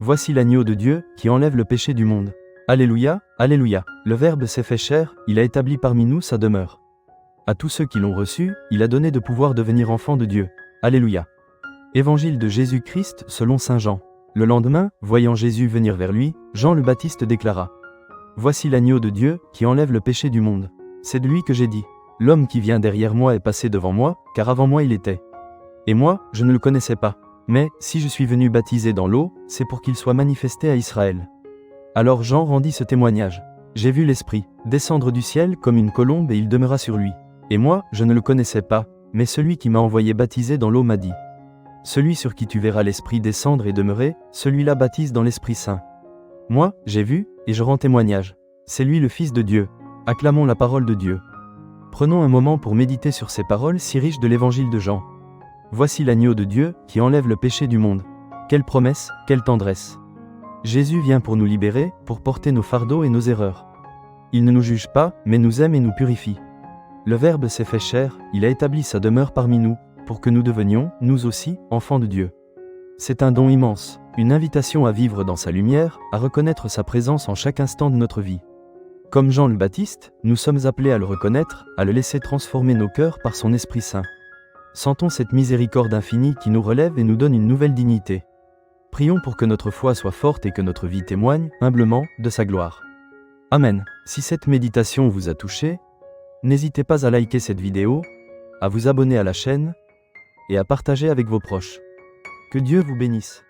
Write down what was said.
Voici l'agneau de Dieu, qui enlève le péché du monde. Alléluia, Alléluia. Le Verbe s'est fait chair, il a établi parmi nous sa demeure. À tous ceux qui l'ont reçu, il a donné de pouvoir devenir enfants de Dieu. Alléluia. Évangile de Jésus-Christ selon saint Jean. Le lendemain, voyant Jésus venir vers lui, Jean le Baptiste déclara: Voici l'agneau de Dieu, qui enlève le péché du monde. C'est de lui que j'ai dit: L'homme qui vient derrière moi est passé devant moi, car avant moi il était. Et moi, je ne le connaissais pas. Mais, si je suis venu baptiser dans l'eau, c'est pour qu'il soit manifesté à Israël. Alors Jean rendit ce témoignage: J'ai vu l'Esprit descendre du ciel comme une colombe et il demeura sur lui. Et moi, je ne le connaissais pas, mais celui qui m'a envoyé baptiser dans l'eau m'a dit: Celui sur qui tu verras l'Esprit descendre et demeurer, celui-là baptise dans l'Esprit Saint. Moi, j'ai vu, et je rends témoignage. C'est lui le Fils de Dieu. Acclamons la parole de Dieu. Prenons un moment pour méditer sur ces paroles si riches de l'Évangile de Jean. Voici l'agneau de Dieu, qui enlève le péché du monde. Quelle promesse, quelle tendresse. Jésus vient pour nous libérer, pour porter nos fardeaux et nos erreurs. Il ne nous juge pas, mais nous aime et nous purifie. Le Verbe s'est fait chair, il a établi sa demeure parmi nous, pour que nous devenions, nous aussi, enfants de Dieu. C'est un don immense, une invitation à vivre dans sa lumière, à reconnaître sa présence en chaque instant de notre vie. Comme Jean le Baptiste, nous sommes appelés à le reconnaître, à le laisser transformer nos cœurs par son Esprit Saint. Sentons cette miséricorde infinie qui nous relève et nous donne une nouvelle dignité. Prions pour que notre foi soit forte et que notre vie témoigne, humblement, de sa gloire. Amen. Si cette méditation vous a touché, n'hésitez pas à liker cette vidéo, à vous abonner à la chaîne, et à partager avec vos proches. Que Dieu vous bénisse.